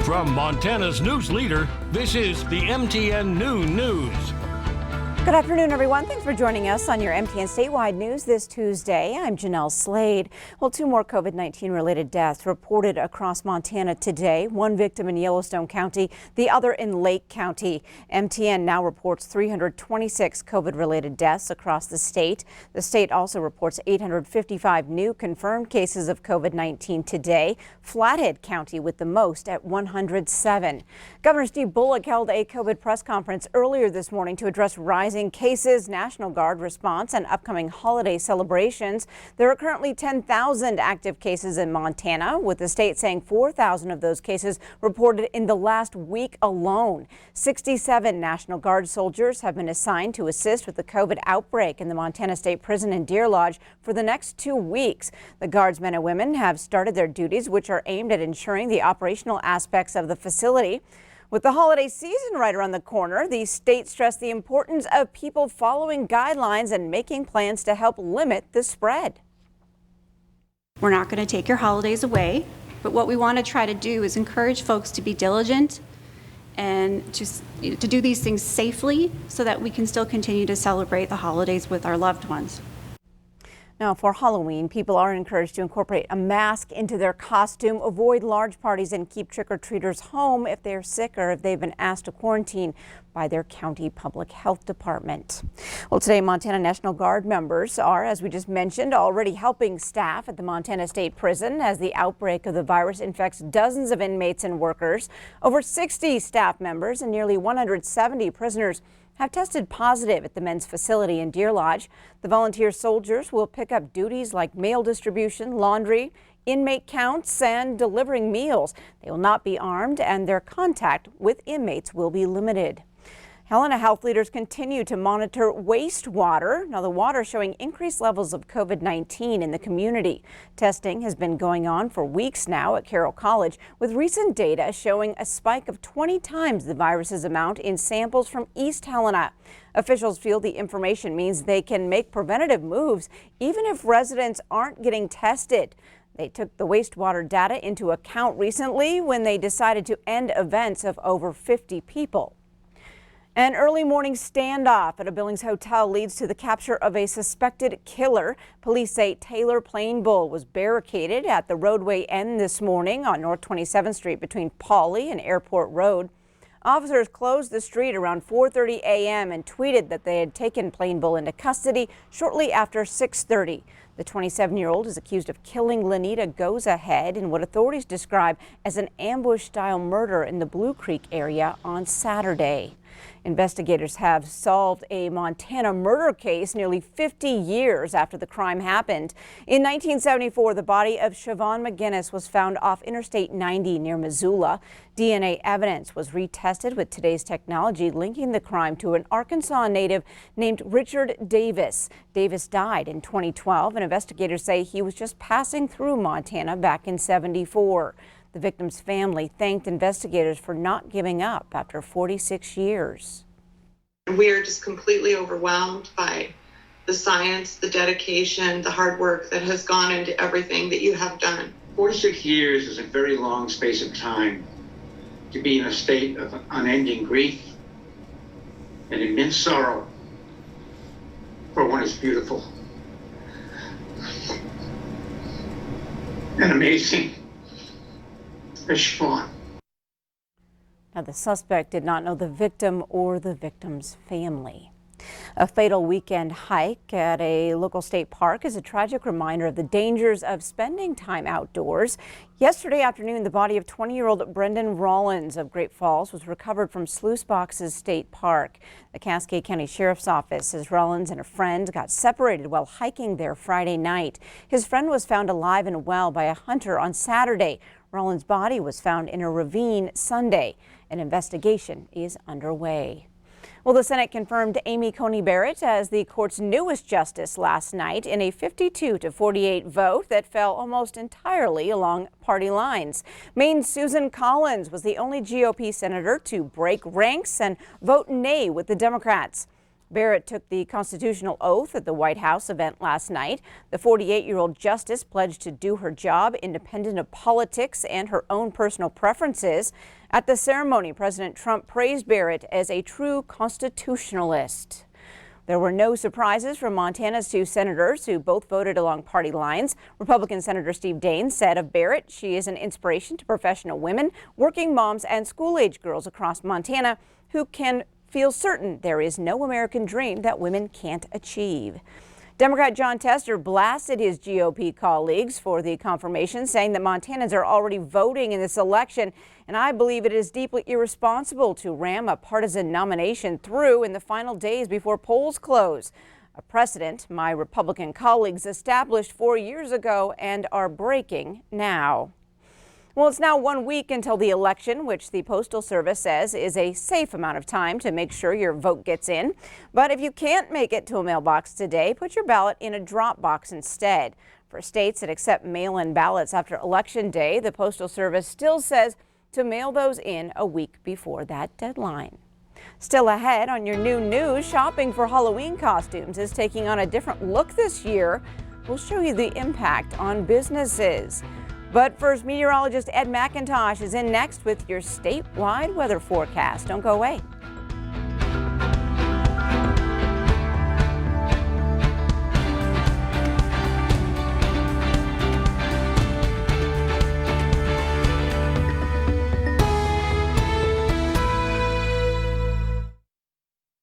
From Montana's news leader, this is the MTN Noon News. Good afternoon, everyone. Thanks for joining us on your MTN Statewide News this Tuesday. I'm Jeanelle Slade. Well, 2 more COVID-19 related deaths reported across Montana today. 1 victim in Yellowstone County, the other in Lake County. MTN now reports 326 COVID-related deaths across the state. The state also reports 855 new confirmed cases of COVID-19 today. Flathead County with the most at 107. Governor Steve Bullock held a COVID press conference earlier this morning to address rising cases, National Guard response, and upcoming holiday celebrations. There are currently 10,000 active cases in Montana, with the state saying 4,000 of those cases reported in the last week alone. 67 National Guard soldiers have been assigned to assist with the COVID outbreak in the Montana State Prison in Deer Lodge for the next 2 weeks. The Guards men and women have started their duties, which are aimed at ensuring the operational aspects of the facility. With the holiday season right around the corner, the state stressed the importance of people following guidelines and making plans to help limit the spread. We're not going to take your holidays away, but what we want to try to do is encourage folks to be diligent and to do these things safely so that we can still continue to celebrate the holidays with our loved ones. Now, for Halloween, people are encouraged to incorporate a mask into their costume, avoid large parties, and keep trick-or-treaters home if they're sick or if they've been asked to quarantine by their county public health department. Well, today, Montana National Guard members are, as we just mentioned, already helping staff at the Montana State Prison as the outbreak of the virus infects dozens of inmates and workers. Over 60 staff members and nearly 170 prisoners have tested positive at the men's facility in Deer Lodge. The volunteer soldiers will pick up duties like mail distribution, laundry, inmate counts, and delivering meals. They will not be armed, and their contact with inmates will be limited. Helena health leaders continue to monitor wastewater. Now, the water showing increased levels of COVID-19 in the community. Testing has been going on for weeks now at Carroll College, with recent data showing a spike of 20 times the virus's amount in samples from East Helena. Officials feel the information means they can make preventative moves even if residents aren't getting tested. They took the wastewater data into account recently when they decided to end events of over 50 people. An early morning standoff at a Billings hotel leads to the capture of a suspected killer. Police say Taylor Plain Bull was barricaded at the roadway end this morning on North 27th Street between Pauley and Airport Road. Officers closed the street around 4:30 a.m. and tweeted that they had taken Plain Bull into custody shortly after 6:30. The 27-year-old is accused of killing Lenita Goza Head in what authorities describe as an ambush-style murder in the Blue Creek area on Saturday. Investigators have solved a Montana murder case nearly 50 years after the crime happened. In 1974, the body of Siobhan McGinnis was found off Interstate 90 near Missoula. DNA evidence was retested with today's technology, linking the crime to an Arkansas native named Richard Davis. Davis died in 2012, and investigators say he was just passing through Montana back in '74. The victim's family thanked investigators for not giving up after 46 years. We are just completely overwhelmed by the science, the dedication, the hard work that has gone into everything that you have done. 46 years is a very long space of time to be in a state of unending grief and immense sorrow for what is beautiful and amazing. Now, the suspect did not know the victim or the victim's family. A fatal weekend hike at a local state park is a tragic reminder of the dangers of spending time outdoors. Yesterday afternoon, the body of 20-year-old Brendan Rollins of Great Falls was recovered from Sluice Boxes State Park. The Cascade County Sheriff's Office says Rollins and a friend got separated while hiking there Friday night. His friend was found alive and well by a hunter on Saturday. Rollins' body was found in a ravine Sunday. An investigation is underway. Well, the Senate confirmed Amy Coney Barrett as the court's newest justice last night in a 52-48 vote that fell almost entirely along party lines. Maine's Susan Collins was the only GOP senator to break ranks and vote nay with the Democrats. Barrett took the constitutional oath at the White House event last night. The 48-year-old justice pledged to do her job independent of politics and her own personal preferences. At the ceremony, President Trump praised Barrett as a true constitutionalist. There were no surprises from Montana's two senators who both voted along party lines. Republican Senator Steve Daines said of Barrett, she is an inspiration to professional women, working moms, and school-age girls across Montana who can feel certain there is no American dream that women can't achieve. Democrat John Tester blasted his GOP colleagues for the confirmation, saying that Montanans are already voting in this election, and I believe it is deeply irresponsible to ram a partisan nomination through in the final days before polls close. A precedent my Republican colleagues established 4 years ago and are breaking now. Well, it's now 1 week until the election, which the Postal Service says is a safe amount of time to make sure your vote gets in. But if you can't make it to a mailbox today, put your ballot in a drop box instead. For states that accept mail-in ballots after Election Day, the Postal Service still says to mail those in a week before that deadline. Still ahead on your new news, shopping for Halloween costumes is taking on a different look this year. We'll show you the impact on businesses. But first, meteorologist Ed McIntosh is in next with your statewide weather forecast. Don't go away.